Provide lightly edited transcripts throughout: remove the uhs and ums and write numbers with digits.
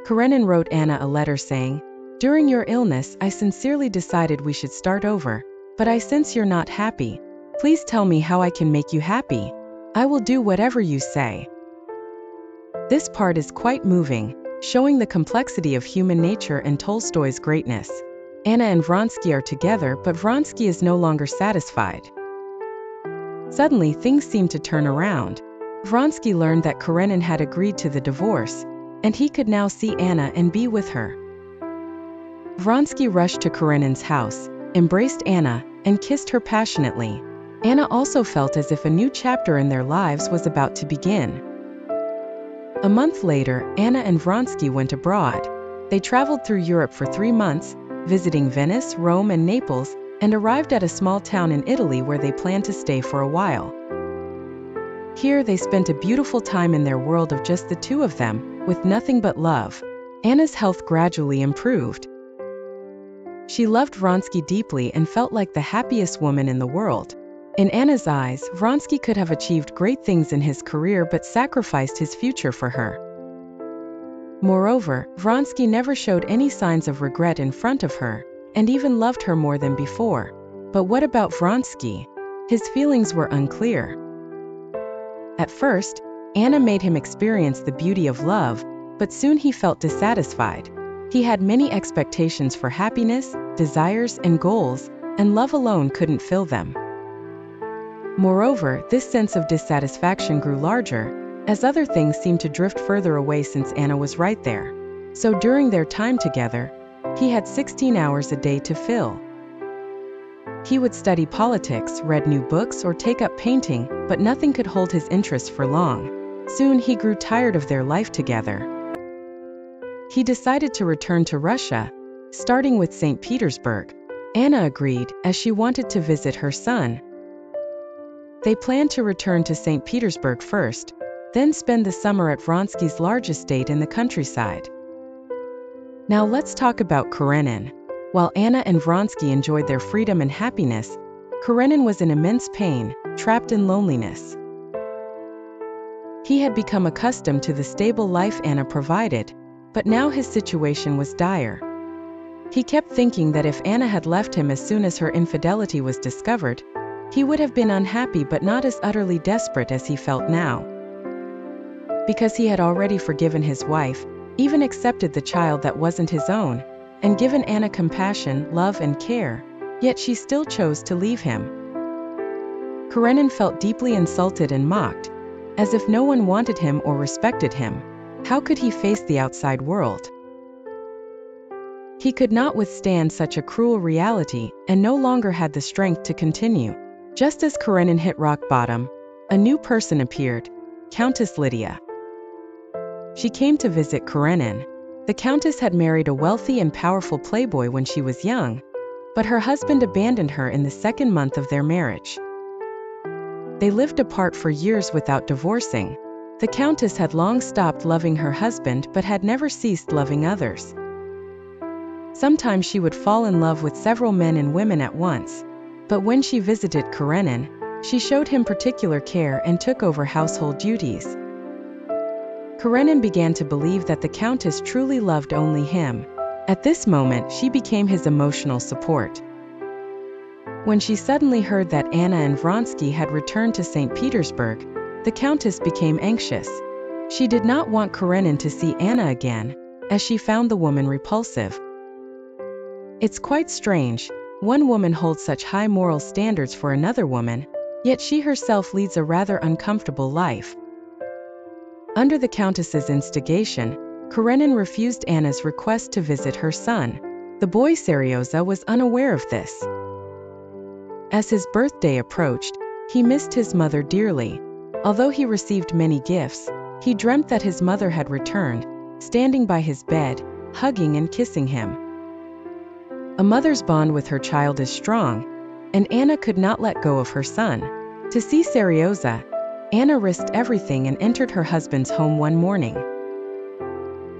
Karenin wrote Anna a letter saying, "During your illness, I sincerely decided we should start over, but I sense you're not happy. Please tell me how I can make you happy. I will do whatever you say." This part is quite moving, showing the complexity of human nature and Tolstoy's greatness. Anna and Vronsky are together, but Vronsky is no longer satisfied. Suddenly, things seem to turn around. Vronsky learned that Karenin had agreed to the divorce, and he could now see Anna and be with her. Vronsky rushed to Karenin's house, embraced Anna, and kissed her passionately. Anna also felt as if a new chapter in their lives was about to begin. A month later, Anna and Vronsky went abroad. They traveled through Europe for 3 months, visiting Venice, Rome, and Naples, and arrived at a small town in Italy where they planned to stay for a while. Here they spent a beautiful time in their world of just the two of them, with nothing but love. Anna's health gradually improved. She loved Vronsky deeply and felt like the happiest woman in the world. In Anna's eyes, Vronsky could have achieved great things in his career but sacrificed his future for her. Moreover, Vronsky never showed any signs of regret in front of her, and even loved her more than before. But what about Vronsky? His feelings were unclear. At first, Anna made him experience the beauty of love, but soon he felt dissatisfied. He had many expectations for happiness, desires, and goals, and love alone couldn't fill them. Moreover, this sense of dissatisfaction grew larger, as other things seemed to drift further away since Anna was right there. So during their time together, he had 16 hours a day to fill. He would study politics, read new books, or take up painting, but nothing could hold his interest for long. Soon he grew tired of their life together. He decided to return to Russia, starting with St. Petersburg. Anna agreed, as she wanted to visit her son. They planned to return to St. Petersburg first, then spend the summer at Vronsky's large estate in the countryside. Now let's talk about Karenin. While Anna and Vronsky enjoyed their freedom and happiness, Karenin was in immense pain, trapped in loneliness. He had become accustomed to the stable life Anna provided, but now his situation was dire. He kept thinking that if Anna had left him as soon as her infidelity was discovered, he would have been unhappy but not as utterly desperate as he felt now. Because he had already forgiven his wife, even accepted the child that wasn't his own, and given Anna compassion, love, and care, yet she still chose to leave him. Karenin felt deeply insulted and mocked, as if no one wanted him or respected him. How could he face the outside world? He could not withstand such a cruel reality and no longer had the strength to continue. Just as Karenin hit rock bottom, a new person appeared, Countess Lydia. She came to visit Karenin. The Countess had married a wealthy and powerful playboy when she was young, but her husband abandoned her in the second month of their marriage. They lived apart for years without divorcing. The Countess had long stopped loving her husband but had never ceased loving others. Sometimes she would fall in love with several men and women at once, but when she visited Karenin, she showed him particular care and took over household duties. Karenin began to believe that the Countess truly loved only him. At this moment, she became his emotional support. When she suddenly heard that Anna and Vronsky had returned to St. Petersburg, the Countess became anxious. She did not want Karenin to see Anna again, as she found the woman repulsive. It's quite strange, one woman holds such high moral standards for another woman, yet she herself leads a rather uncomfortable life. Under the Countess's instigation, Karenin refused Anna's request to visit her son. The boy Seryoza was unaware of this. As his birthday approached, he missed his mother dearly. Although he received many gifts, he dreamt that his mother had returned, standing by his bed, hugging and kissing him. A mother's bond with her child is strong, and Anna could not let go of her son. To see Seryoza, Anna risked everything and entered her husband's home one morning.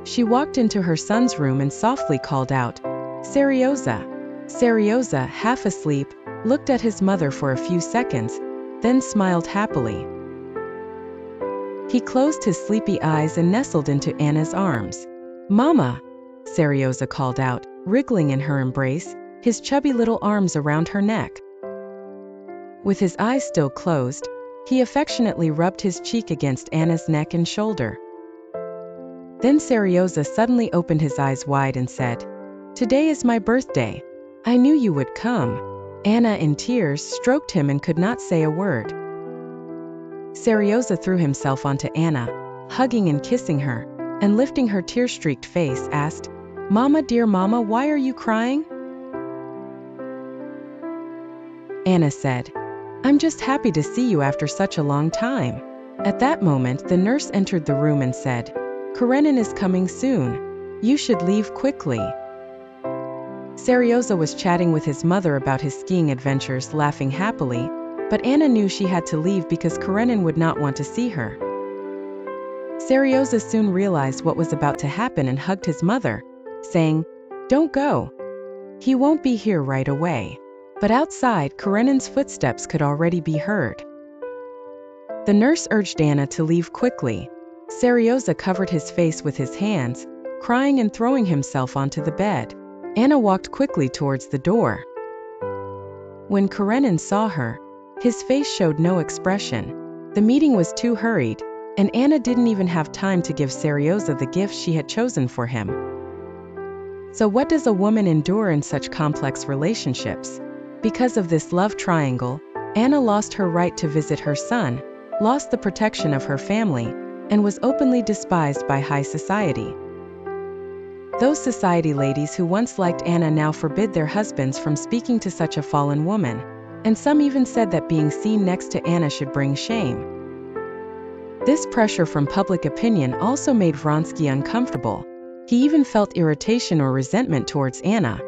She walked into her son's room and softly called out, "Seryoza." Seryoza, half asleep, looked at his mother for a few seconds, then smiled happily. He closed his sleepy eyes and nestled into Anna's arms. "Mama!" Seryoza called out, wriggling in her embrace, his chubby little arms around her neck. With his eyes still closed, he affectionately rubbed his cheek against Anna's neck and shoulder. Then Seryoza suddenly opened his eyes wide and said, "Today is my birthday. I knew you would come." Anna, in tears, stroked him and could not say a word. Seryoza threw himself onto Anna, hugging and kissing her, and lifting her tear-streaked face, asked, "Mama, dear Mama, why are you crying?" Anna said, "I'm just happy to see you after such a long time." At that moment, the nurse entered the room and said, "Karenin is coming soon. You should leave quickly." Seryoza was chatting with his mother about his skiing adventures, laughing happily, but Anna knew she had to leave because Karenin would not want to see her. Seryoza soon realized what was about to happen and hugged his mother, saying, "Don't go. He won't be here right away." But outside, Karenin's footsteps could already be heard. The nurse urged Anna to leave quickly. Seryoza covered his face with his hands, crying and throwing himself onto the bed. Anna walked quickly towards the door. When Karenin saw her, his face showed no expression. The meeting was too hurried, and Anna didn't even have time to give Seryoza the gift she had chosen for him. So what does a woman endure in such complex relationships? Because of this love triangle, Anna lost her right to visit her son, lost the protection of her family, and was openly despised by high society. Those society ladies who once liked Anna now forbid their husbands from speaking to such a fallen woman, and some even said that being seen next to Anna should bring shame. This pressure from public opinion also made Vronsky uncomfortable. He even felt irritation or resentment towards Anna.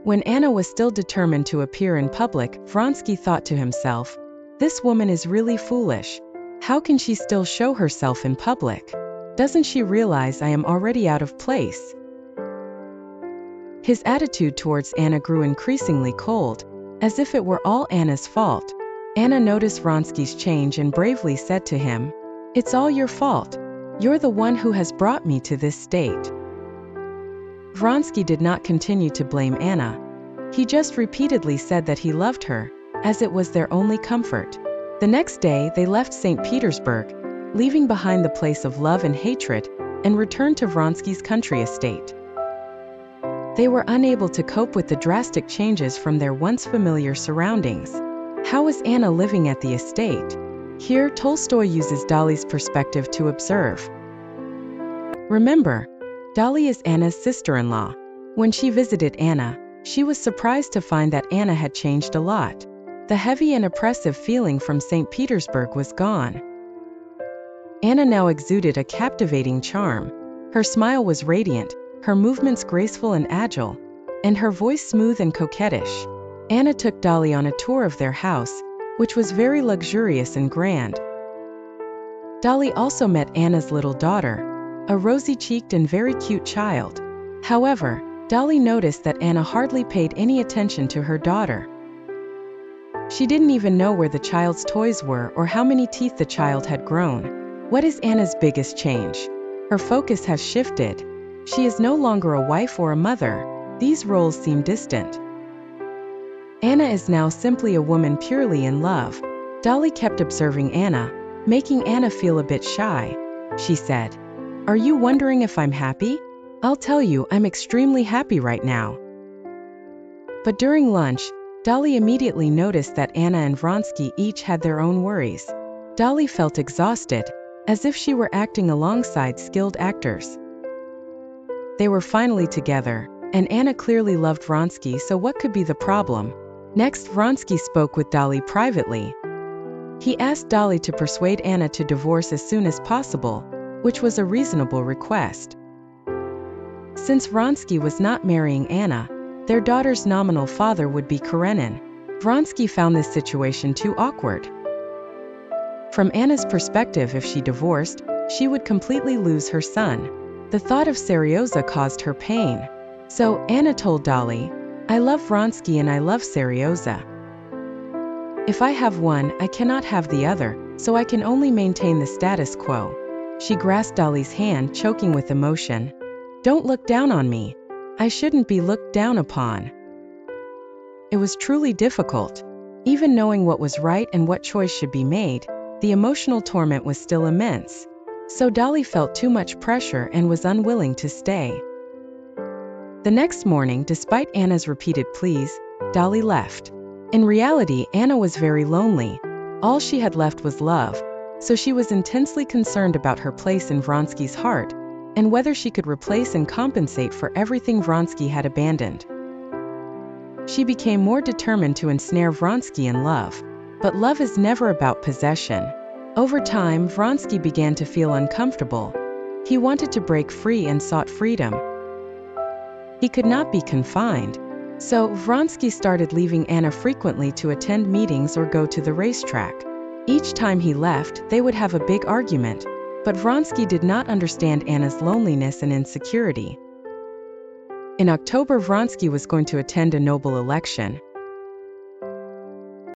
When Anna was still determined to appear in public, Vronsky thought to himself, "This woman is really foolish. How can she still show herself in public? Doesn't she realize I am already out of place?" His attitude towards Anna grew increasingly cold, as if it were all Anna's fault. Anna noticed Vronsky's change and bravely said to him, "It's all your fault. You're the one who has brought me to this state." Vronsky did not continue to blame Anna. He just repeatedly said that he loved her, as it was their only comfort. The next day, they left St. Petersburg, leaving behind the place of love and hatred, and returned to Vronsky's country estate. They were unable to cope with the drastic changes from their once familiar surroundings. How was Anna living at the estate? Here, Tolstoy uses Dolly's perspective to observe. Remember, Dolly is Anna's sister-in-law. When she visited Anna, she was surprised to find that Anna had changed a lot. The heavy and oppressive feeling from St. Petersburg was gone. Anna now exuded a captivating charm. Her smile was radiant, her movements graceful and agile, and her voice smooth and coquettish. Anna took Dolly on a tour of their house, which was very luxurious and grand. Dolly also met Anna's little daughter, a rosy-cheeked and very cute child. However, Dolly noticed that Anna hardly paid any attention to her daughter. She didn't even know where the child's toys were or how many teeth the child had grown. What is Anna's biggest change? Her focus has shifted. She is no longer a wife or a mother. These roles seem distant. Anna is now simply a woman purely in love. Dolly kept observing Anna, making Anna feel a bit shy. She said, "Are you wondering if I'm happy? I'll tell you, I'm extremely happy right now." But during lunch, Dolly immediately noticed that Anna and Vronsky each had their own worries. Dolly felt exhausted, as if she were acting alongside skilled actors. They were finally together, and Anna clearly loved Vronsky, so what could be the problem? Next, Vronsky spoke with Dolly privately. He asked Dolly to persuade Anna to divorce as soon as possible, which was a reasonable request. Since Vronsky was not marrying Anna, their daughter's nominal father would be Karenin. Vronsky found this situation too awkward. From Anna's perspective, if she divorced, she would completely lose her son. The thought of Seryoza caused her pain. So, Anna told Dolly, "I love Vronsky and I love Seryoza. If I have one, I cannot have the other, so I can only maintain the status quo." She grasped Dolly's hand, choking with emotion. "Don't look down on me. I shouldn't be looked down upon." It was truly difficult. Even knowing what was right and what choice should be made, the emotional torment was still immense. So Dolly felt too much pressure and was unwilling to stay. The next morning, despite Anna's repeated pleas, Dolly left. In reality, Anna was very lonely. All she had left was love, so she was intensely concerned about her place in Vronsky's heart, and whether she could replace and compensate for everything Vronsky had abandoned. She became more determined to ensnare Vronsky in love. But love is never about possession. Over time, Vronsky began to feel uncomfortable. He wanted to break free and sought freedom. He could not be confined. So, Vronsky started leaving Anna frequently to attend meetings or go to the racetrack. Each time he left, they would have a big argument. But Vronsky did not understand Anna's loneliness and insecurity. In October, Vronsky was going to attend a noble election.